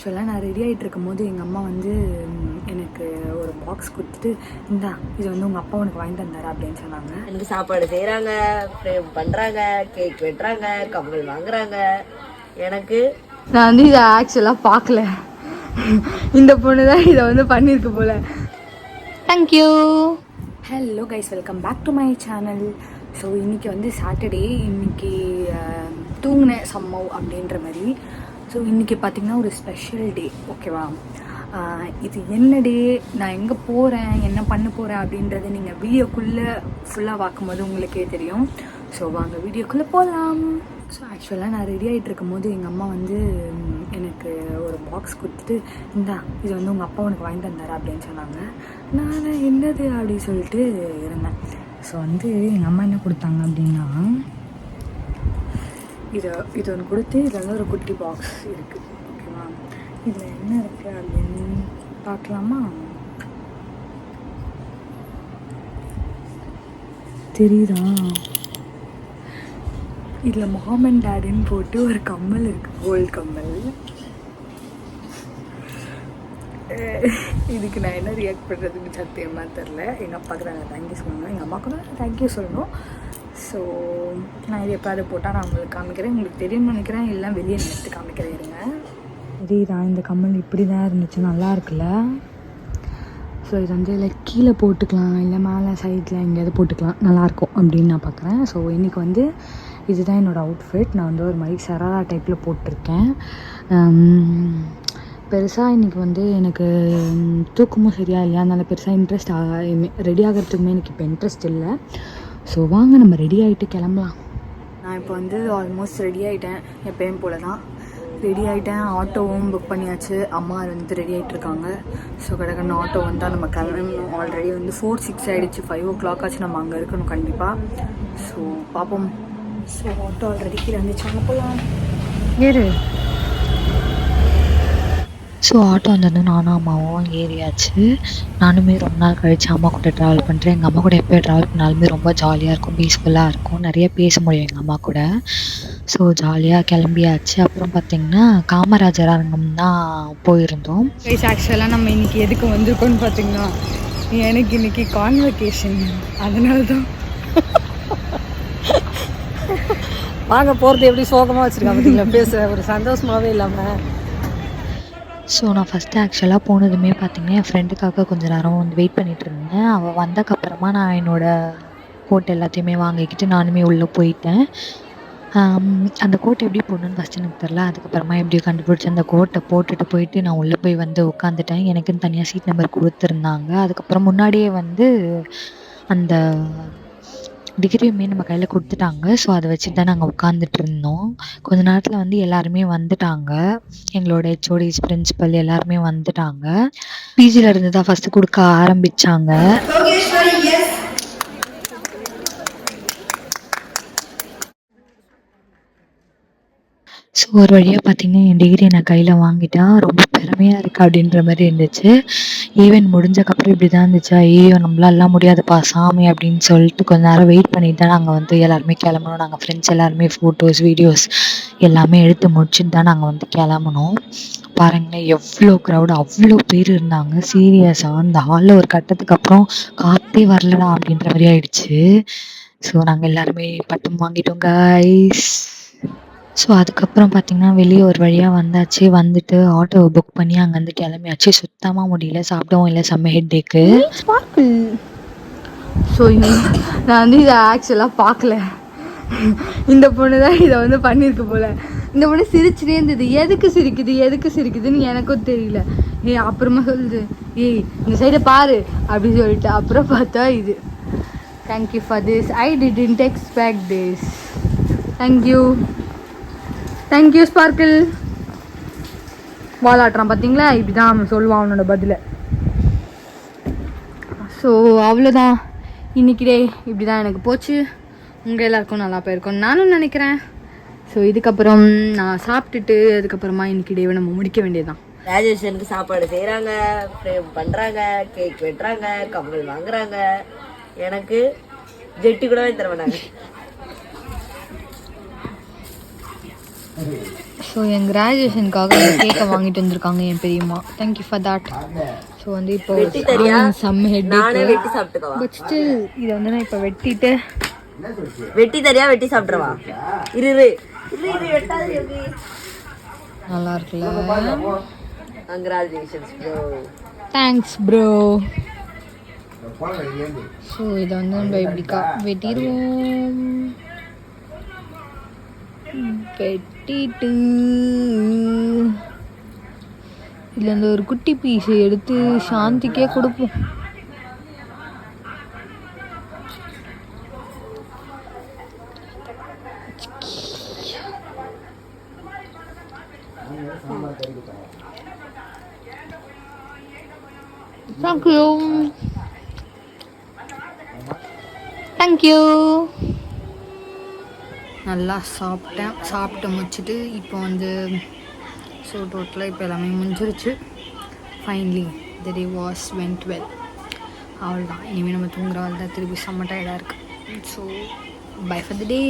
ஆக்சுவலாக நான் ரெடி ஆகிட்டு இருக்கும் போது எங்கள் அம்மா வந்து எனக்கு ஒரு பாக்ஸ் கொடுத்துட்டு இந்தா இது வந்து உங்கள் அப்பா உனக்கு வாங்கி தந்தாரா அப்படின்னு சொன்னாங்க. எனக்கு சாப்பாடு செய்கிறாங்க, ஃப்ரேம் பண்ணுறாங்க, கேக் வெட்டுறாங்க, கம்மல் வாங்குறாங்க. எனக்கு நான் வந்து இதை ஆக்சுவலாக பார்க்கல. இந்த பொண்ணு தான் இதை வந்து பண்ணியிருக்கு போல். Thank you. Hello guys, welcome back to my channel. So இன்றைக்கி வந்து சாட்டர்டே. இன்றைக்கி தூங்கினேன் சம்மவ் அப்படின்ற மாதிரி. ஸோ இன்றைக்கி பார்த்திங்கன்னா ஒரு ஸ்பெஷல் டே, ஓகேவா? இது என்ன டே, நான் எங்கே போகிறேன், என்ன பண்ண போகிறேன் அப்படின்றது நீங்கள் வீடியோக்குள்ளே ஃபுல்லாக பார்க்கும்போது உங்களுக்கே தெரியும். ஸோ வாங்க வீடியோக்குள்ளே போகலாம். ஸோ ஆக்சுவலாக நான் ரெடி ஆகிட்டு இருக்கும் போது எங்கள் அம்மா வந்து எனக்கு ஒரு பாக்ஸ் கொடுத்துட்டு இந்தா இது வந்து உங்கள் அப்பா உனக்கு வாங்கி தந்தாரா அப்படின்னு சொன்னாங்க. நான் என்னது அப்படின்னு சொல்லிட்டு இருந்தேன். ஸோ வந்து எங்கள் அம்மா என்ன கொடுத்தாங்க அப்படின்னா இது ஒன்று கொடுத்து இதில் வந்து ஒரு குட்டி பாக்ஸ் இருக்குது, ஓகேவா? இதில் என்ன இருக்குது அப்படின்னு பார்க்கலாமா? தெரியுதா? இதில் மாம் அண்ட் டேடின்னு போட்டு ஒரு கம்மல் இருக்குது, கோல்டு கம்மல். இதுக்கு நான் என்ன ரியாக்ட் பண்ணுறதுன்னு சத்தியமாக தெரில. எங்கள் அப்பாவுக்கு நான் தேங்க்யூ சொல்லணும், எங்கள் அம்மாவுக்கு தான் தேங்க்யூ சொல்லணும். ஸோ நான் இது எப்போ அதை போட்டால் நான் உங்களுக்கு காமிக்கிறேன். உங்களுக்கு தெரியும்னு நினைக்கிறேன், எல்லாம் வெளியே நிறுத்து காமிக்கிறேன் இருங்க. தெரியுதா? இந்த கம்மல் இப்படி தான் இருந்துச்சு, நல்லா இருக்குல்ல? ஸோ இது வந்து லைக் கீழே போட்டுக்கலாம், இல்லை மேலே சைடில் எங்கேயாவது போட்டுக்கலாம், நல்லாயிருக்கும் அப்படின்னு நான் பார்க்குறேன். ஸோ இன்றைக்கி வந்து இதுதான் என்னோடய அவுட்ஃபிட். நான் வந்து ஒரு மாதிரி சராரா டைப்பில் போட்டிருக்கேன். பெருசாக இன்றைக்கி வந்து எனக்கு தூக்கமும் சரியாக இல்லையா, அதனால் பெருசாக இன்ட்ரெஸ்ட் ரெடி ஆகிறதுக்குமே எனக்கு இப்போ இன்ட்ரெஸ்ட் இல்லை. ஸோ வாங்க நம்ம ரெடி ஆகிட்டு கிளம்பலாம். நான் இப்போ வந்து ஆல்மோஸ்ட் ரெடி ஆகிட்டேன், எப்பயும் போல தான் ரெடி ஆகிட்டேன். ஆட்டோவும் புக் பண்ணியாச்சு, அம்மா வந்து ரெடி ஆகிட்ருக்காங்க. ஸோ கடற்கன்னு ஆட்டோ வந்தால் நம்ம கிளம்பணும். ஆல்ரெடி வந்து 4-6 ஆகிடுச்சு, 5 o'clock ஆச்சு நம்ம அங்கே இருக்கணும் கண்டிப்பாக. ஸோ பார்ப்போம். ஸோ ஆட்டோ ஆல்ரெடி கீழே வந்துச்சு, அங்கே போகலாம். ஏறு. ஸோ ஆட்டோ வந்தது நானும் அம்மாவும் ஏறியாச்சு. நானுமே ரொம்ப நாள் கழித்து அம்மா கூட ட்ராவல் பண்ணுறேன். எங்கள் அம்மா கூட எப்போ ட்ராவல் பண்ணாலுமே ரொம்ப ஜாலியாக இருக்கும், பீஸ்ஃபுல்லாக இருக்கும், நிறைய பேச முடியும் எங்கள் அம்மா கூட. ஸோ ஜாலியாக கிளம்பியாச்சு. அப்புறம் பார்த்திங்கன்னா காமராஜர் அரங்கம் தான் போயிருந்தோம். ஆக்சுவலாக நம்ம இன்றைக்கி எதுக்கு வந்திருக்கோன்னு பார்த்திங்கன்னா, எனக்கு இன்றைக்கி கான்வெகேஷன், அதனால தான் வாங்க போகிறது எப்படி சோகமாக வச்சுருக்காங்க பார்த்தீங்களா, பேச ஒரு சந்தோஷமாகவே இல்லாமல். ஸோ நான் ஃபஸ்ட்டு ஆக்சுவலாக போனதுமே பார்த்திங்கன்னா என் ஃப்ரெண்டுக்காக கொஞ்சம் நேரம் வந்து வெயிட் பண்ணிகிட்டு இருந்தேன். அவள் வந்தக்கப்புறமா நான் என்னோடய கோட் எல்லாத்தையுமே வாங்கிக்கிட்டு நானுமே உள்ளே போயிட்டேன். அந்த கோட்டை எப்படி போடணுன்னு ஃபஸ்ட்டு எனக்கு தெரில. அதுக்கப்புறமா எப்படியோ கண்டுபிடிச்சி அந்த கோட்டை போட்டுட்டு போயிட்டு நான் உள்ளே போய் வந்து உட்காந்துட்டேன். எனக்குன்னு தனியாக சீட் நம்பர் கொடுத்துருந்தாங்க. அதுக்கப்புறம் முன்னாடியே வந்து அந்த டிகிரியுமே நம்ம கையில் கொடுத்துட்டாங்க. ஸோ அதை வச்சுட்டு தான் நாங்கள் உட்காந்துட்டு இருந்தோம். கொஞ்ச நேரத்தில் வந்து எல்லாருமே வந்துட்டாங்க, எங்களோட ஹெச்ஓடிஸ், பிரின்சிபல் எல்லாருமே வந்துட்டாங்க. பிஜியில் இருந்து தான் ஃபஸ்ட்டு கொடுக்க ஆரம்பித்தாங்க. ஸோ ஒரு வழியாக பார்த்திங்கன்னா என் டிகிரியை நான் கையில் வாங்கிட்டேன். ரொம்ப பெருமையாக இருக்குது அப்படின்ற மாதிரி இருந்துச்சு. ஈவென்ட் முடிஞ்சக்கப்புறம் இப்படி தான் இருந்துச்சு. ஐயோ நம்மளாலாம் முடியாதுப்பா சாமி அப்படின்னு சொல்லிட்டு கொஞ்ச நேரம் வெயிட் பண்ணிட்டு தான் நாங்கள் வந்து எல்லாருமே கிளம்பணும். நாங்கள் ஃப்ரெண்ட்ஸ் எல்லாருமே ஃபோட்டோஸ், வீடியோஸ் எல்லாமே எடுத்து முடிச்சுட்டு தான் நாங்கள் வந்து கிளம்பணும். பாருங்களேன் எவ்வளோ க்ரௌடு, அவ்வளோ பேர் இருந்தாங்க. சீரியஸாக அந்த ஹாலில் ஒரு கட்டத்துக்கு அப்புறம் காற்றே வரலடா அப்படின்ற மாதிரி ஆயிடுச்சு. ஸோ நாங்கள் எல்லாருமே பட்டம் வாங்கிட்டோம் கைஸ். ஸோ அதுக்கப்புறம் பார்த்திங்கன்னா வெளியே ஒரு வழியாக வந்தாச்சு. வந்துட்டு ஆட்டோவை புக் பண்ணி அங்கேருந்து கிளம்பியாச்சு. சுத்தமாக முடியல, சாப்பிடவும் இல்லை, செம்ம ஹெட்டேக்கு. ஸோ நான் வந்து இதை ஆக்சுவலாக பார்க்கல. இந்த பொண்ணு தான் இதை வந்து பண்ணியிருக்கு போல். இந்த பொண்ணு சிரிச்சுட்டே இருந்தது. எதுக்கு சிரிக்குதுன்னு எனக்கும் தெரியல. அப்புறமா சொல்லுது, ஏய் இந்த சைடை பாரு அப்படின்னு சொல்லிட்டு. அப்புறம் பார்த்தா இது. Thank you for this, I didn't expect this. Thank you Sparkle. வாலாட்டுறான் பார்த்தீங்களா, இப்படி தான் அவன் சொல்லுவான் அவனோட பதிலை. ஸோ அவ்வளோதான் இன்றைக்கி டே, இப்படி தான் எனக்கு போச்சு. உங்கள் எல்லாருக்கும் நல்லா போயிருக்கோன்னு நானும் நினைக்கிறேன். ஸோ இதுக்கப்புறம் நான் சாப்பிட்டுட்டு அதுக்கப்புறமா இன்றைக்கி டேவை நம்ம முடிக்க வேண்டியதுதான். கிராஜுவேஷனுக்கு சாப்பாடு செய்கிறாங்க, ஃப்ரேம் பண்ணுறாங்க, கேக் வெட்டுறாங்க, கம்மல் வாங்குறாங்க. எனக்கு ஜெட்டி கூடவே தர வேண்டாங்க. ஸோ என் கிராஜுவேஷனுக்காக கேக்கை வாங்கிட்டு வந்திருக்காங்க என் பெரியம்மா. Thank you for that. ஸோ வந்து இப்போ செம்ம ஹெட் நானே வெட்டி சாப்பிட்டுக்கவா? பட் ஸ்டில் இதை வந்து நான் இப்போ வெட்டிட்டு வெட்டி தரியா? வெட்டி சாப்பிட்றவா? இரு இரு இரு இரு வெட்டாதே எப்படி? நல்லா இருக்குல்ல? Congratulations bro. Thanks bro. So இதை வந்து நம்ம இப்படிக்கா வெட்டிடுவோம். வெட்டிட்டு இதில் இந்த ஒரு குட்டி பீஸை எடுத்து சாந்திக்கே கொடுப்போம். Thank you thank you. நல்லா சாப்பிட்டு முடிச்சுட்டு இப்போ வந்து ஸோ டோட்டலாக இப்போ எல்லாமே முடிஞ்சிருச்சு. Finally the day was went well. அவ்வளோதான். இனிமேல் நம்ம தூங்குறவாள் தான். திருப்பி செம்ம டயர்டாக இருக்குது. So bye for the day.